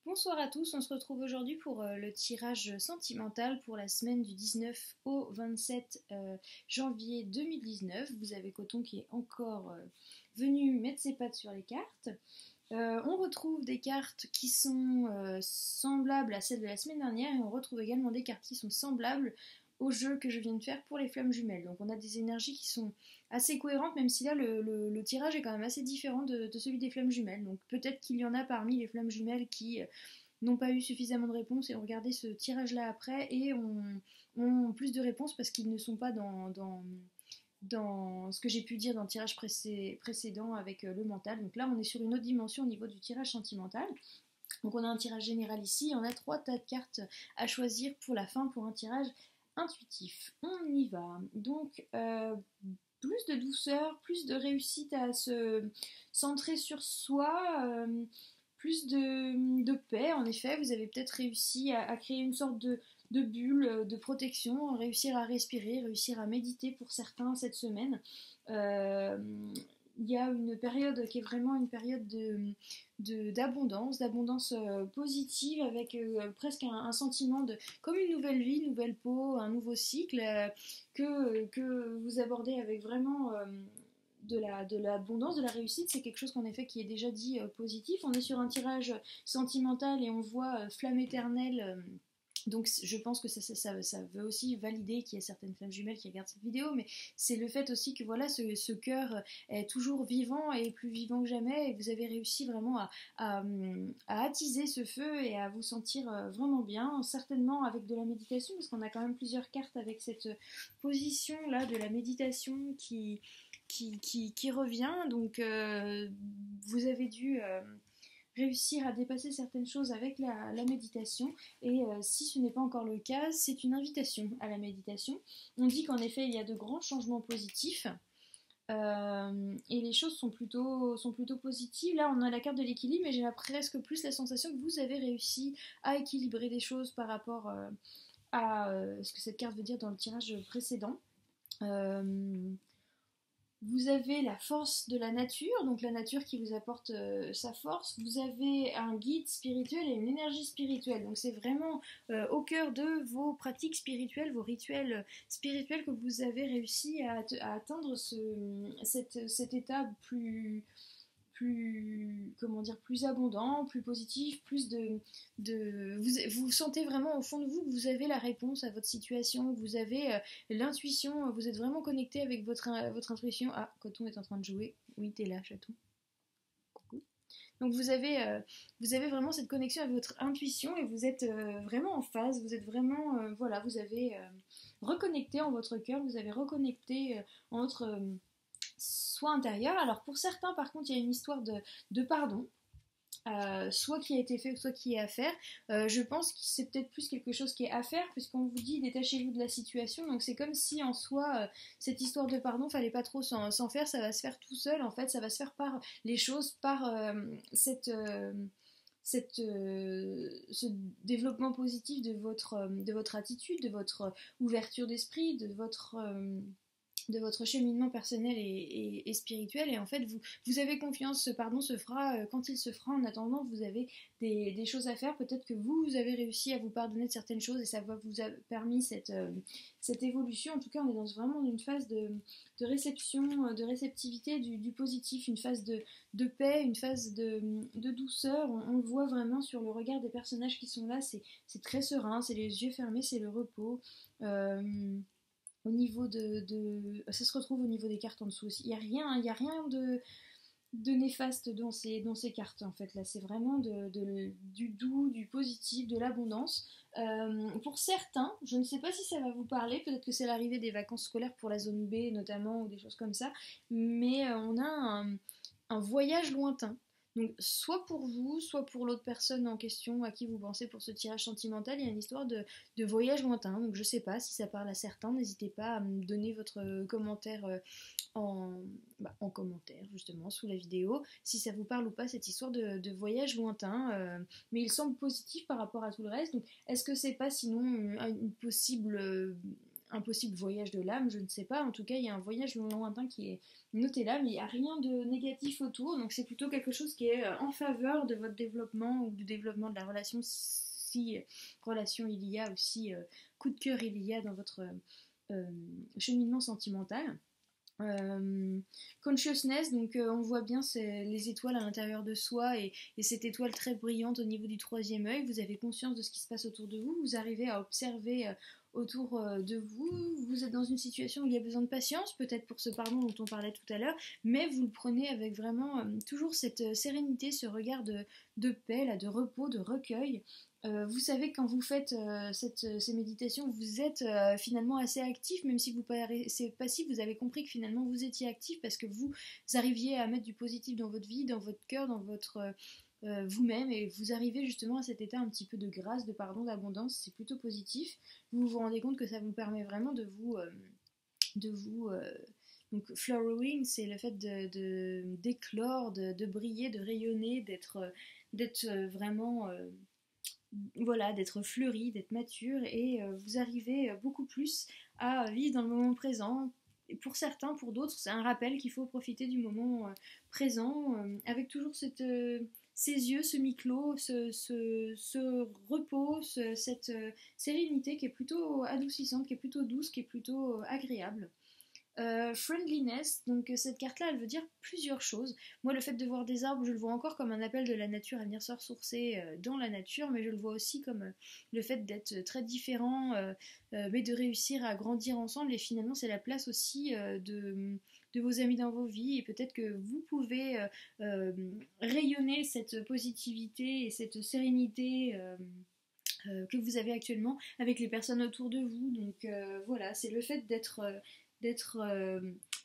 Bonsoir à tous, on se retrouve aujourd'hui pour le tirage sentimental pour la semaine du 19 au 27 janvier 2019. Vous avez Coton qui est encore venu mettre ses pattes sur les cartes. On retrouve des cartes qui sont semblables à celles de la semaine dernière et on retrouve également des cartes qui sont semblables au jeu que je viens de faire pour les flammes jumelles. Donc on a des énergies qui sont assez cohérentes, même si là le tirage est quand même assez différent de celui des flammes jumelles. Donc peut-être qu'il y en a parmi les flammes jumelles qui n'ont pas eu suffisamment de réponses et ont regardé ce tirage-là après et ont plus de réponses parce qu'ils ne sont pas dans ce que j'ai pu dire dans le tirage précédent avec le mental. Donc là, on est sur une autre dimension au niveau du tirage sentimental. Donc on a un tirage général ici, on a 3 tas de cartes à choisir pour la fin pour un tirage intuitif. On y va. Donc plus de douceur, plus de réussite à se centrer sur soi, plus de paix. En effet, vous avez peut-être réussi à créer une sorte de bulle de protection, réussir à respirer, réussir à méditer pour certains cette semaine. Euh, il y a une période qui est vraiment une période d'abondance positive avec presque un sentiment de comme une nouvelle vie, une nouvelle peau, un nouveau cycle que vous abordez avec vraiment de l'abondance, de la réussite. C'est quelque chose qu'en effet qui est déjà dit positif. On est sur un tirage sentimental et on voit flamme éternelle. Donc je pense que ça veut aussi valider qu'il y a certaines flammes jumelles qui regardent cette vidéo, mais c'est le fait aussi que voilà, ce cœur est toujours vivant et plus vivant que jamais, et vous avez réussi vraiment à attiser ce feu et à vous sentir vraiment bien, certainement avec de la méditation, parce qu'on a quand même plusieurs cartes avec cette position-là de la méditation qui revient, donc vous avez dû réussir à dépasser certaines choses avec la méditation. Et si ce n'est pas encore le cas, c'est une invitation à la méditation. On dit qu'en effet, il y a de grands changements positifs. Et les choses sont plutôt positives. Là, on a la carte de l'équilibre, mais j'ai presque plus la sensation que vous avez réussi à équilibrer des choses par rapport à ce que cette carte veut dire dans le tirage précédent. Vous avez la force de la nature, donc la nature qui vous apporte sa force. Vous avez un guide spirituel et une énergie spirituelle. Donc c'est vraiment au cœur de vos pratiques spirituelles, vos rituels spirituels que vous avez réussi à atteindre cet état comment dire, plus abondant, plus positif, plus vous sentez vraiment au fond de vous que vous avez la réponse à votre situation, que vous avez l'intuition, vous êtes vraiment connecté avec votre intuition. Ah, Coton est en train de jouer. Oui, t'es là, chaton. Coucou. Donc vous avez vraiment cette connexion avec votre intuition et vous êtes vraiment en phase, vous êtes vraiment, voilà, vous avez reconnecté en votre cœur, vous avez reconnecté en votre soit intérieur. Alors pour certains, par contre, il y a une histoire de pardon. Soit qui a été fait, soit qui est à faire. Je pense que c'est peut-être plus quelque chose qui est à faire, puisqu'on vous dit détachez-vous de la situation. Donc c'est comme si en soi, cette histoire de pardon, fallait pas trop s'en faire, ça va se faire tout seul. En fait, ça va se faire par les choses, par ce développement positif de votre attitude, de votre ouverture d'esprit, de votre cheminement personnel et spirituel. Et en fait, vous avez confiance, ce pardon se fera quand il se fera. En attendant, vous avez des choses à faire. Peut-être que vous avez réussi à vous pardonner de certaines choses et ça vous a permis cette évolution. En tout cas, on est vraiment dans une phase de réception, de réceptivité du positif, une phase de paix, une phase de douceur. On le voit vraiment sur le regard des personnages qui sont là. C'est très serein, c'est les yeux fermés, c'est le repos. Au niveau ça se retrouve au niveau des cartes en dessous aussi. Il y a rien de néfaste dans ces cartes en fait. Là, c'est vraiment du doux, du positif, de l'abondance. Pour certains, je ne sais pas si ça va vous parler. Peut-être que c'est l'arrivée des vacances scolaires pour la zone B notamment ou des choses comme ça. Mais on a un voyage lointain. Donc, soit pour vous, soit pour l'autre personne en question à qui vous pensez pour ce tirage sentimental, il y a une histoire de voyage lointain. Donc, je sais pas si ça parle à certains. N'hésitez pas à me donner votre commentaire en commentaire, justement, sous la vidéo, si ça vous parle ou pas cette histoire de voyage lointain. Mais il semble positif par rapport à tout le reste. Donc, est-ce que c'est pas sinon une possible un possible voyage de l'âme, je ne sais pas. En tout cas, il y a un voyage lointain qui est noté là, mais il n'y a rien de négatif autour. Donc c'est plutôt quelque chose qui est en faveur de votre développement ou du développement de la relation, si relation il y a, ou si coup de cœur il y a dans votre cheminement sentimental. Consciousness, donc on voit bien les étoiles à l'intérieur de soi et cette étoile très brillante au niveau du troisième œil. Vous avez conscience de ce qui se passe autour de vous, vous arrivez à observer autour de vous. Vous êtes dans une situation où il y a besoin de patience, peut-être pour ce pardon dont on parlait tout à l'heure, mais vous le prenez avec vraiment toujours cette sérénité, ce regard de paix, là, de repos, de recueil. Vous savez que quand vous faites ces méditations, vous êtes finalement assez actif, même si vous paraissez passif, vous avez compris que finalement vous étiez actif parce que vous arriviez à mettre du positif dans votre vie, dans votre cœur, dans votre vous-même, et vous arrivez justement à cet état un petit peu de grâce, de pardon, d'abondance. C'est plutôt positif. Vous vous rendez compte que ça vous permet vraiment de vous donc flowering, c'est le fait d'éclore, de briller, de rayonner, d'être vraiment voilà, d'être fleuri, d'être mature, et vous arrivez beaucoup plus à vivre dans le moment présent. Et pour certains, pour d'autres, c'est un rappel qu'il faut profiter du moment présent, avec toujours ces yeux semi-clos, ce repos, cette sérénité qui est plutôt adoucissante, qui est plutôt douce, qui est plutôt agréable. Friendliness, donc cette carte-là, elle veut dire plusieurs choses. Moi, le fait de voir des arbres, je le vois encore comme un appel de la nature à venir se ressourcer dans la nature, mais je le vois aussi comme le fait d'être très différent, mais de réussir à grandir ensemble. Et finalement, c'est la place aussi de vos amis dans vos vies, et peut-être que vous pouvez rayonner cette positivité et cette sérénité que vous avez actuellement avec les personnes autour de vous. Donc voilà, c'est le fait d'être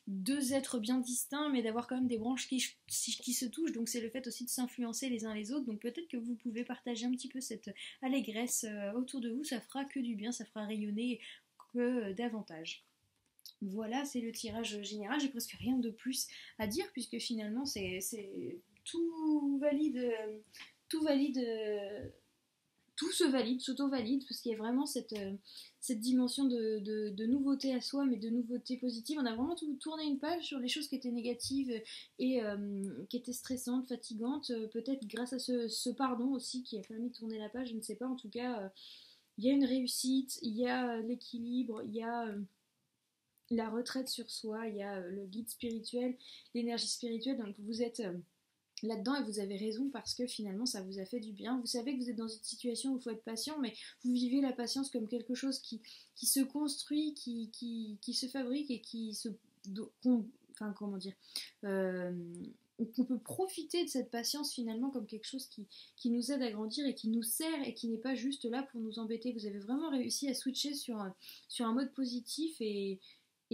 deux êtres bien distincts, mais d'avoir quand même des branches qui se touchent. Donc c'est le fait aussi de s'influencer les uns les autres. Donc peut-être que vous pouvez partager un petit peu cette allégresse autour de vous. Ça fera que du bien, ça fera rayonner que davantage. Voilà, c'est le tirage général. J'ai presque rien de plus à dire, puisque finalement c'est tout valide. Tout valide tout se valide, s'auto-valide, parce qu'il y a vraiment cette dimension de nouveauté à soi, mais de nouveauté positive. On a vraiment tourné une page sur les choses qui étaient négatives et qui étaient stressantes, fatigantes, peut-être grâce à ce pardon aussi qui a permis de tourner la page, je ne sais pas. En tout cas, il y a une réussite, il y a l'équilibre, il y a la retraite sur soi, il y a le guide spirituel, l'énergie spirituelle. Donc vous êtes là-dedans, et vous avez raison, parce que finalement ça vous a fait du bien. Vous savez que vous êtes dans une situation où il faut être patient, mais vous vivez la patience comme quelque chose qui se construit, qui se fabrique, et enfin comment dire, qu'on peut profiter de cette patience finalement comme quelque chose qui nous aide à grandir et qui nous sert, et qui n'est pas juste là pour nous embêter. Vous avez vraiment réussi à switcher sur un mode positif,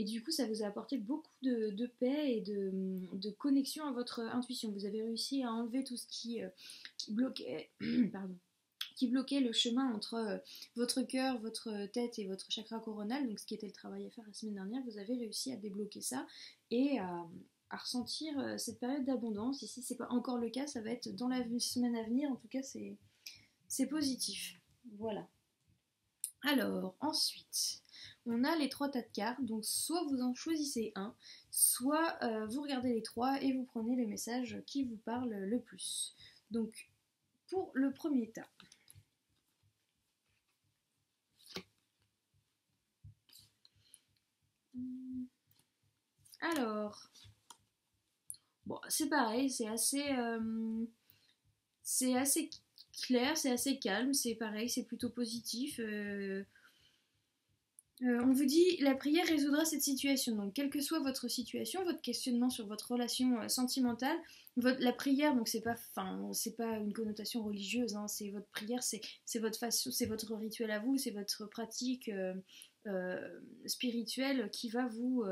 et du coup, ça vous a apporté beaucoup de paix et de connexion à votre intuition. Vous avez réussi à enlever tout ce qui bloquait, pardon, qui bloquait le chemin entre votre cœur, votre tête et votre chakra coronal. Donc, ce qui était le travail à faire la semaine dernière, vous avez réussi à débloquer ça et à ressentir cette période d'abondance. Et si ce n'est pas encore le cas, ça va être dans la semaine à venir. En tout cas, c'est positif. Voilà. Alors, ensuite, on a les trois tas de cartes. Donc, soit vous en choisissez un, soit vous regardez les trois et vous prenez le message qui vous parle le plus. Donc, pour le premier tas. Alors, bon, c'est pareil, c'est assez clair, c'est assez calme, c'est pareil, c'est plutôt positif. On vous dit, la prière résoudra cette situation. Donc, quelle que soit votre situation, votre questionnement sur votre relation sentimentale, la prière, donc c'est pas une connotation religieuse, hein, c'est votre prière, c'est votre façon, c'est votre rituel à vous, c'est votre pratique spirituelle qui va vous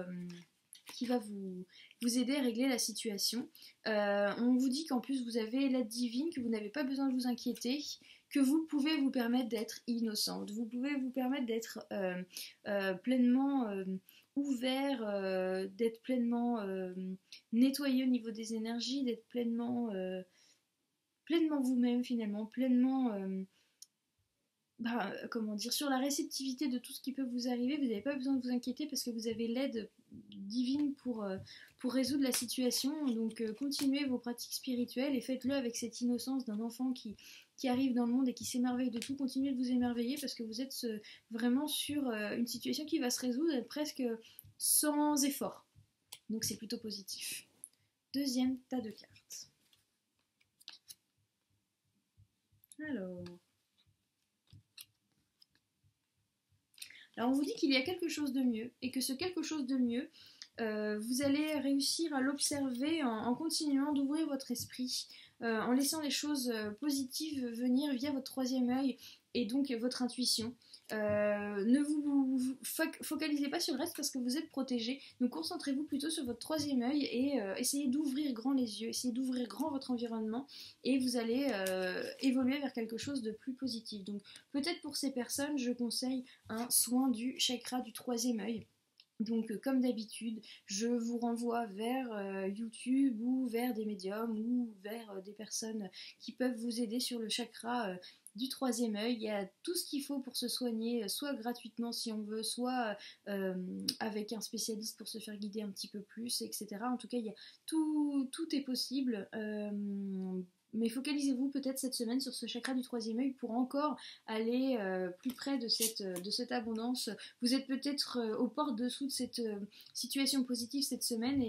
aider à régler la situation. On vous dit qu'en plus vous avez l'aide divine, que vous n'avez pas besoin de vous inquiéter, que vous pouvez vous permettre d'être innocente, vous pouvez vous permettre d'être pleinement ouvert, d'être pleinement nettoyé au niveau des énergies, d'être pleinement vous-même finalement, pleinement comment dire, sur la réceptivité de tout ce qui peut vous arriver, vous n'avez pas besoin de vous inquiéter parce que vous avez l'aide divine pour résoudre la situation. Donc continuez vos pratiques spirituelles et faites-le avec cette innocence d'un enfant qui arrive dans le monde et qui s'émerveille de tout. Continuez de vous émerveiller parce que vous êtes vraiment sur une situation qui va se résoudre presque sans effort. Donc c'est plutôt positif. Deuxième tas de cartes. Alors on vous dit qu'il y a quelque chose de mieux et que ce quelque chose de mieux, vous allez réussir à l'observer en continuant d'ouvrir votre esprit, en laissant les choses positives venir via votre troisième œil et donc votre intuition. Ne vous focalisez pas sur le reste parce que vous êtes protégé. Donc concentrez-vous plutôt sur votre troisième œil et essayez d'ouvrir grand les yeux, essayez d'ouvrir grand votre environnement et vous allez évoluer vers quelque chose de plus positif. Donc peut-être pour ces personnes, je conseille un soin du chakra du troisième œil. Donc comme d'habitude, je vous renvoie vers YouTube ou vers des médiums ou vers des personnes qui peuvent vous aider sur le chakra du troisième œil. Il y a tout ce qu'il faut pour se soigner, soit gratuitement si on veut, soit avec un spécialiste pour se faire guider un petit peu plus, etc. En tout cas, il y a tout est possible. Mais focalisez-vous peut-être cette semaine sur ce chakra du troisième œil pour encore aller plus près de cette abondance. Vous êtes peut-être aux portes dessous de cette situation positive cette semaine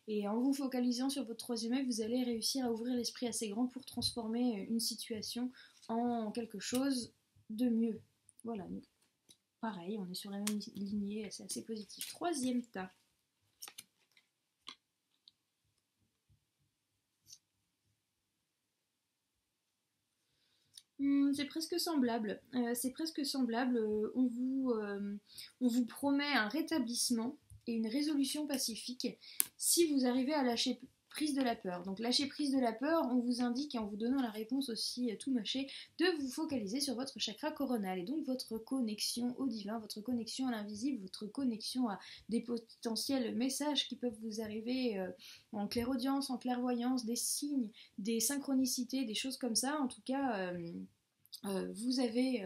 et en vous focalisant sur votre troisième œil, vous allez réussir à ouvrir l'esprit assez grand pour transformer une situation en quelque chose de mieux. Voilà, donc pareil, on est sur la même lignée, c'est assez positif. Troisième tas. C'est presque semblable. On vous promet un rétablissement et une résolution pacifique si vous arrivez à lâcher prise de la peur. Donc lâcher prise de la peur, on vous indique, et en vous donnant la réponse aussi tout mâché, de vous focaliser sur votre chakra coronal et donc votre connexion au divin, votre connexion à l'invisible, votre connexion à des potentiels messages qui peuvent vous arriver en clairaudience, en clairvoyance, des signes, des synchronicités, des choses comme ça. En tout cas, vous avez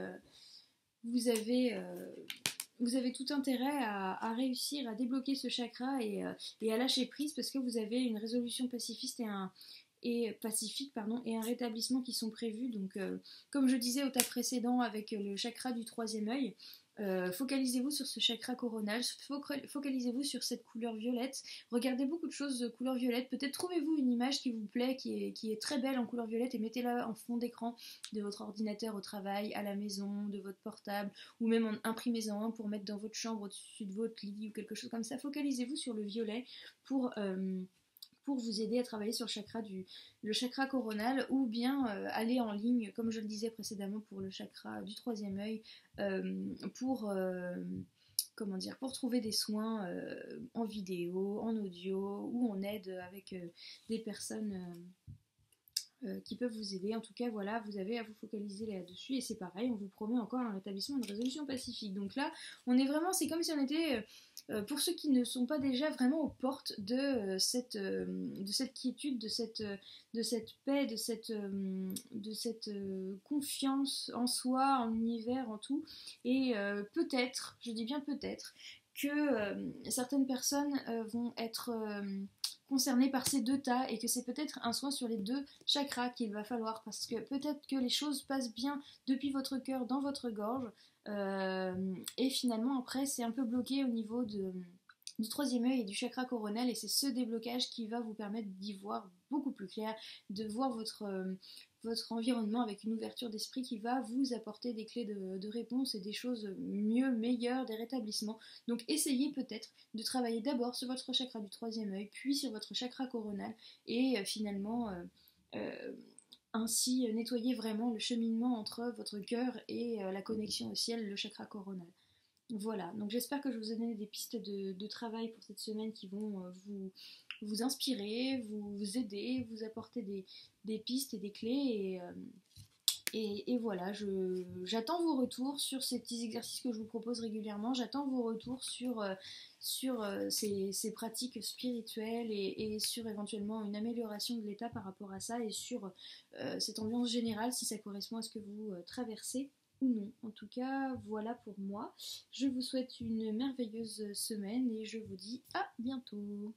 tout intérêt à réussir à débloquer ce chakra et à lâcher prise parce que vous avez une résolution pacifiste pacifique et un rétablissement qui sont prévus. Donc, comme je disais au tas précédent avec le chakra du troisième œil, focalisez-vous sur ce chakra coronal, focalisez-vous sur cette couleur violette, regardez beaucoup de choses de couleur violette, peut-être trouvez-vous une image qui vous plaît, qui est très belle en couleur violette et mettez-la en fond d'écran de votre ordinateur au travail, à la maison, de votre portable, ou même imprimez-en un pour mettre dans votre chambre au-dessus de votre lit ou quelque chose comme ça. Focalisez-vous sur le violet pour vous aider à travailler sur le chakra coronal ou bien aller en ligne, comme je le disais précédemment pour le chakra du troisième œil, pour trouver des soins en vidéo, en audio ou en aide avec des personnes qui peuvent vous aider. En tout cas, voilà, vous avez à vous focaliser là-dessus et c'est pareil, on vous promet encore un rétablissement et une résolution pacifique. Donc là, on est vraiment, c'est comme si on était, pour ceux qui ne sont pas déjà vraiment aux portes de cette quiétude, de cette paix, de cette confiance en soi, en l'univers, en tout. Et peut-être, je dis bien peut-être, que certaines personnes vont être concernées par ces deux tas et que c'est peut-être un soin sur les deux chakras qu'il va falloir parce que peut-être que les choses passent bien depuis votre cœur dans votre gorge et finalement après c'est un peu bloqué au niveau du troisième œil et du chakra coronal et c'est ce déblocage qui va vous permettre d'y voir beaucoup plus clair, de voir votre environnement avec une ouverture d'esprit qui va vous apporter des clés de réponse et des choses mieux, meilleures, des rétablissements. Donc essayez peut-être de travailler d'abord sur votre chakra du troisième œil, puis sur votre chakra coronal et finalement ainsi nettoyer vraiment le cheminement entre votre cœur et la connexion au ciel, le chakra coronal. Voilà, donc j'espère que je vous ai donné des pistes de travail pour cette semaine qui vont vous inspirer, vous aider, vous apporter des pistes et des clés. Et voilà, j'attends vos retours sur ces petits exercices que je vous propose régulièrement. J'attends vos retours sur ces pratiques spirituelles et sur éventuellement une amélioration de l'état par rapport à ça et sur cette ambiance générale si ça correspond à ce que vous traversez. ou non. En tout cas, voilà pour moi. Je vous souhaite une merveilleuse semaine et je vous dis à bientôt.